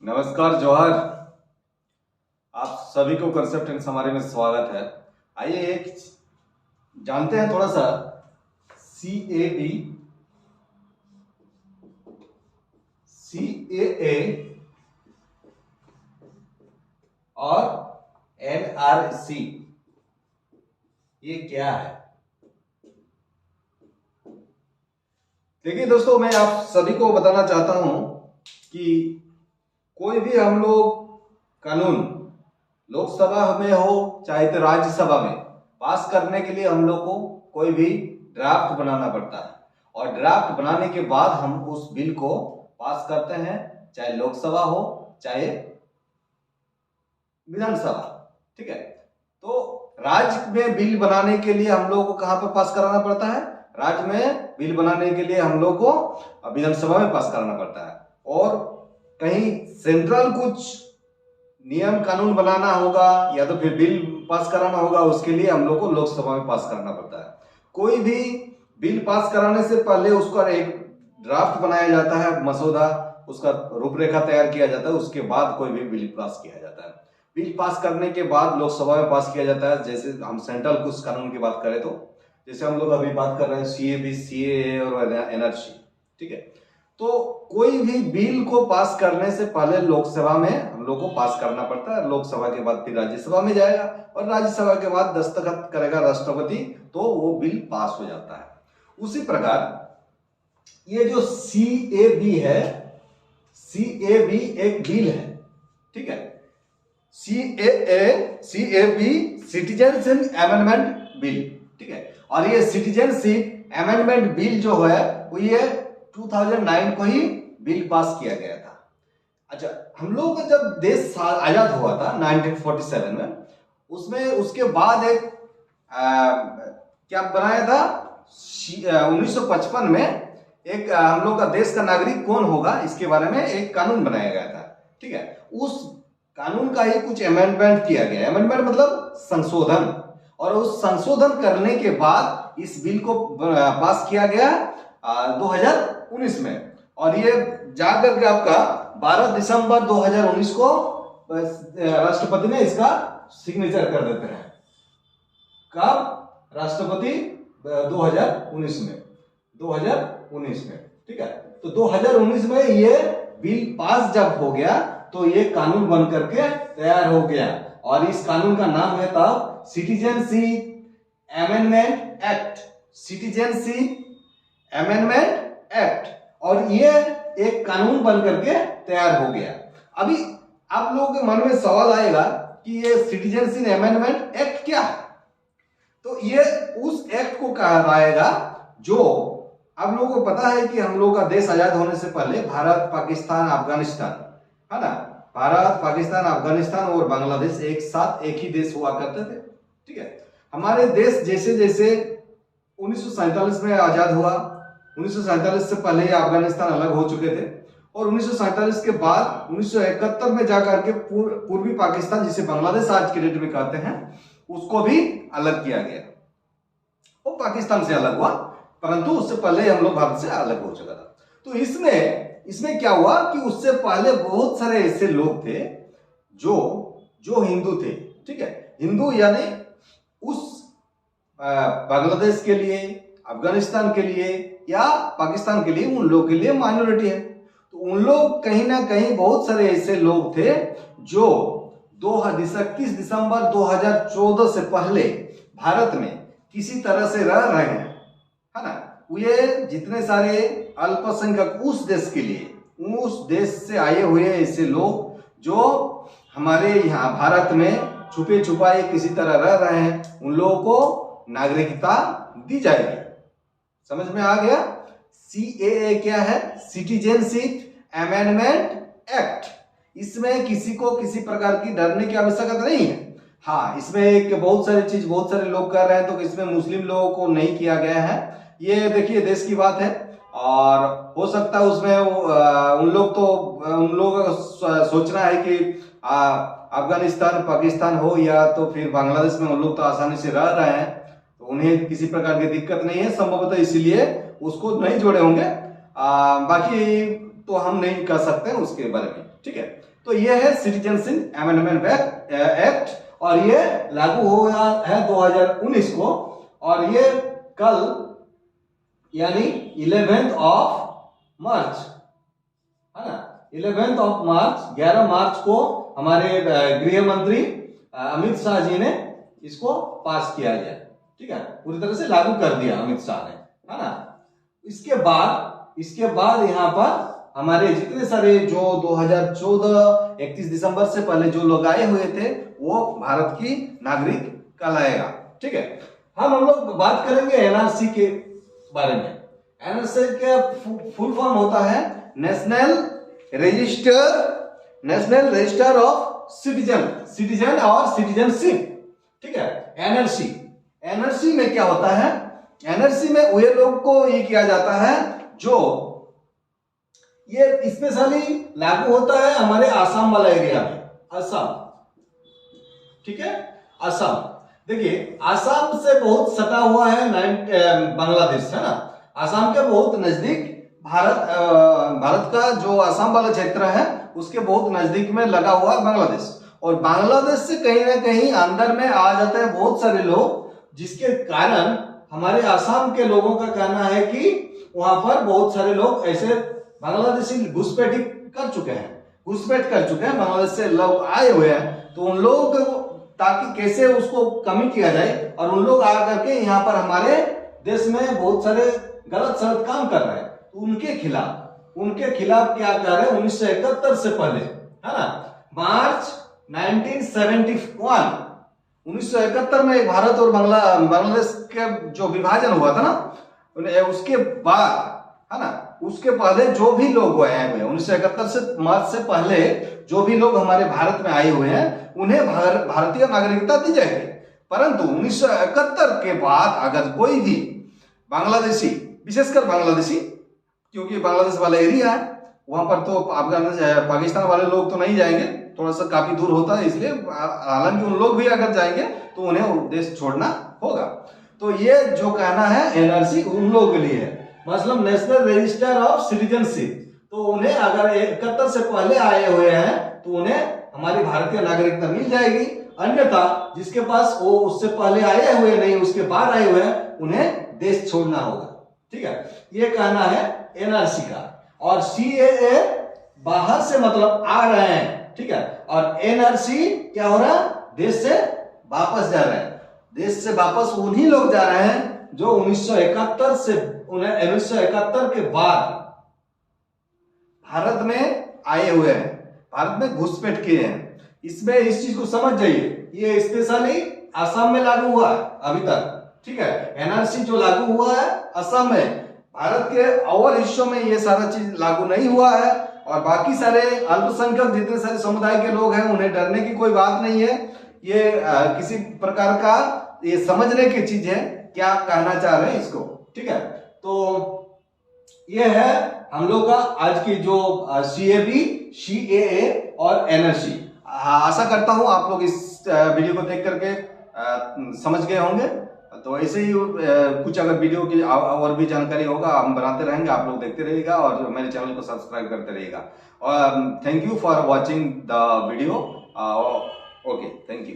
नमस्कार जोहर। आप सभी को कंसेप्ट एंड समरी में स्वागत है। आइए एक जानते हैं थोड़ा सा CAB, CAA और NRC ये क्या है। देखिए दोस्तों, मैं आप सभी को बताना चाहता हूं कि कोई भी हम लोग कानून लोकसभा में हो चाहे तो राज्यसभा में पास करने के लिए हम लोग को कोई भी ड्राफ्ट बनाना पड़ता है, और ड्राफ्ट बनाने के बाद हम उस बिल को पास करते हैं, चाहे लोकसभा हो चाहे विधानसभा। ठीक है, तो राज्य में बिल बनाने के लिए हम लोग को कहां पर पास कराना पड़ता है? राज्य में बिल बनाने के लिए हम लोग को विधानसभा में पास कराना पड़ता है, और कहीं सेंट्रल कुछ नियम कानून बनाना होगा या तो फिर बिल पास कराना होगा, उसके लिए हम लोग को लोकसभा में पास करना पड़ता है। कोई भी बिल पास कराने से पहले उसका एक ड्राफ्ट बनाया जाता है, मसौदा, उसका रूपरेखा तैयार किया जाता है, उसके बाद कोई भी बिल पास किया जाता है। बिल पास करने के बाद लोकसभा में पास किया जाता है। जैसे हम सेंट्रल कुछ कानून की बात करें तो जैसे हम लोग अभी बात कर रहे हैं CAB, CAA और NRC। ठीक है, तो कोई भी बिल को पास करने से पहले लोकसभा में हम लोग को पास करना पड़ता है। लोकसभा के बाद फिर राज्यसभा में जाएगा, और राज्यसभा के बाद दस्तखत करेगा राष्ट्रपति, तो वो बिल पास हो जाता है। उसी प्रकार ये जो CAB है, CAB एक बिल है। ठीक है, CAB सिटीजनशिप अमेंडमेंट बिल। ठीक है, और ये सिटीजनशिप अमेंडमेंट बिल जो है वो ये 2009 को ही बिल पास किया गया था। अच्छा, हम लोग का जब देश आजाद हुआ था 1947 में, उसमें उसके बाद एक क्या बनाया था 1955 में, एक हम लोग का देश का नागरिक कौन होगा इसके बारे में एक कानून बनाया गया था। ठीक है, उस कानून का ही कुछ अमेंडमेंट किया गया। अमेंडमेंट मतलब संशोधन, और उस संशोधन करने के बाद इस बिल को पास किया गया 2019 में, और ये जाकर के आपका 12 दिसंबर 2019 को राष्ट्रपति ने इसका सिग्नेचर कर देते हैं। कब? राष्ट्रपति 2019 में। ठीक है, तो 2019 में ये बिल पास जब हो गया तो ये कानून बन करके तैयार हो गया, और इस कानून का नाम है तब citizenship amendment act. Citizenship amendment act, और ये एक कानून बन करके तैयार हो गया। अभी आप लोगों के मन में सवाल आएगा कि ये सिटीजनशिप अमेंडमेंट एक्ट क्या है। तो ये उस एक्ट को कहलाएगा जो आप लोगों को पता है कि हम लोगों का देश आजाद होने से पहले भारत, पाकिस्तान, अफगानिस्तान, है ना, भारत, पाकिस्तान, अफगानिस्तान और बांग्लादेश एक साथ एक ही देश हुआ करते थे। ठीक है, हमारे देश जैसे जैसे 1947 में आजाद हुआ, 1947 से पहले अफगानिस्तान अलग हो चुके थे, और 1947 के बाद 1971 में जाकर के पूर्वी पाकिस्तान, जिसे बांग्लादेश आज के डेट में कहते हैं, उसको भी अलग किया गया। वो पाकिस्तान से अलग हुआ, परंतु उससे पहले हम लोग भारत से अलग हो चुका था। तो इसमें क्या हुआ कि उससे पहले बहुत सारे ऐसे लोग थे जो हिंदू थे। ठीक है, हिंदू यानी उस बांग्लादेश के लिए, अफगानिस्तान के लिए या पाकिस्तान के लिए, उन लोगों के लिए माइनॉरिटी है। तो उन लोग कहीं ना कहीं बहुत सारे ऐसे लोग थे जो 31 दिसंबर 2014 से पहले भारत में किसी तरह से रह रहे हैं, है ना। ये जितने सारे अल्पसंख्यक उस देश के लिए, उस देश से आए हुए ऐसे लोग जो हमारे यहाँ भारत में छुपे छुपाए किसी तरह रह रहे हैं, उन लोगों को नागरिकता दी जाएगी। समझ में आ गया? CAA क्या है? Citizenship amendment act. इसमें किसी को किसी प्रकार की डरने की आवश्यकता नहीं है। हाँ, इसमें एक बहुत सारे लोग कर रहे हैं, तो इसमें मुस्लिम लोगों को नहीं किया गया है। ये देखिए देश की बात है, और हो सकता है उसमें उन लोगों का सोचना है कि अफगानिस्तान, पाकिस्तान हो या तो फिर बांग्लादेश में उन लोग तो आसानी से रह रहे हैं, तो उन्हें किसी प्रकार की दिक्कत नहीं है संभवतः, इसीलिए उसको नहीं जोड़े होंगे। बाकी तो हम नहीं कर सकते हैं उसके बारे में। ठीक है, तो ये है सिटीजनशिप अमेंडमेंट एक्ट और ये लागू हो गया है 2019 को और ये कल यानी 11 मार्च है ना 11 मार्च 11 मार्च को हमारे गृह मंत्री अमित शाह जी ने इसको पास किया गया, ठीक है, पूरी तरह से लागू कर दिया अमित शाह ने, है ना। इसके बाद यहाँ पर हमारे जितने सारे जो 2014 31 दिसंबर से पहले जो लोग आए हुए थे वो भारत की नागरिक कहलाएगा, ठीक है। हम लोग बात करेंगे एनआरसी के बारे में। एनआरसी का फुल फॉर्म होता है नेशनल रजिस्टर ऑफ सिटीजन और सिटीजनशिप, ठीक है। एनआरसी में क्या होता है, एनआरसी में वे लोग को ये किया जाता है जो ये स्पेशली लागू होता है हमारे आसाम वाला एरिया में, असम, ठीक है। असम देखिए आसाम से बहुत सटा हुआ है बांग्लादेश, है ना। आसाम के बहुत नजदीक भारत का जो आसाम वाला क्षेत्र है उसके बहुत नजदीक में लगा हुआ है बांग्लादेश, और बांग्लादेश से कहीं ना कहीं अंदर में आ जाते हैं बहुत सारे लोग, जिसके कारण हमारे आसाम के लोगों का कहना है कि वहां पर बहुत सारे लोग ऐसे बांग्लादेशी घुसपैठ कर चुके हैं, बांग्लादेश से लोग आए हुए हैं, तो उन लोगों को ताकि कैसे उसको कमी किया जाए और उन लोग आकर के यहाँ पर हमारे देश में बहुत सारे गलत सलत काम कर रहे हैं, तो उनके खिलाफ क्या कर रहे हैं 1971 से पहले, है ना, मार्च 1971 में भारत और बांग्लादेश का जो विभाजन हुआ था ना, उसके बाद, है ना, उसके पहले जो भी लोग आए हुए हैं 1971 से मार्च से पहले जो भी लोग हमारे भारत में आए हुए हैं उन्हें भारतीय नागरिकता दी जाएगी। परंतु 1971 के बाद अगर कोई भी बांग्लादेशी, विशेषकर बांग्लादेशी, क्योंकि बांग्लादेश वाला एरिया है वहां पर, तो पाकिस्तान वाले लोग तो नहीं जाएंगे, थोड़ा सा काफी दूर होता है, इसलिए हालांकि उन लोग भी अगर जाएंगे तो उन्हें देश छोड़ना होगा। तो ये जो कहना है एनआरसी उन लोगों के लिए है, मतलब नेशनल रजिस्टर ऑफ सिटीजनशिप, तो उन्हें अगर 71 से पहले आए हुए हैं तो उन्हें हमारी भारतीय नागरिकता मिल जाएगी, अन्यथा जिसके पास वो उससे पहले आए हुए नहीं उसके बाद आए हुए हैं उन्हें देश छोड़ना होगा, ठीक है। ये कहना है एनआरसी का। और सीएए बाहर से मतलब आ रहे हैं, ठीक है, और एनआरसी क्या हो रहा है, देश से वापस जा रहे हैं, देश से वापस उन्हीं लोग जा रहे हैं जो 1971 के बाद भारत में आए हुए हैं, भारत में घुसपैठ किए हैं। इसमें इस चीज को समझ जाइए, ये स्पेशली असम में लागू हुआ है अभी तक, ठीक है। एनआरसी जो लागू हुआ है असम में, भारत के और हिस्सों में ये सारा चीज लागू नहीं हुआ है, और बाकी सारे अल्पसंख्यक जितने सारे समुदाय के लोग हैं उन्हें डरने की कोई बात नहीं है। ये किसी प्रकार का ये समझने की चीज है, क्या कहना चाह रहे हैं इसको, ठीक है। तो ये है हम लोग का आज की जो सीएए और एनआरसी। आशा करता हूं आप लोग इस वीडियो को देख करके समझ गए होंगे। तो ऐसे ही कुछ अगर वीडियो की और भी जानकारी होगा हम बनाते रहेंगे, आप लोग देखते रहिएगा और मेरे चैनल को सब्सक्राइब करते रहिएगा। और thank you for watching the video. Okay, thank you.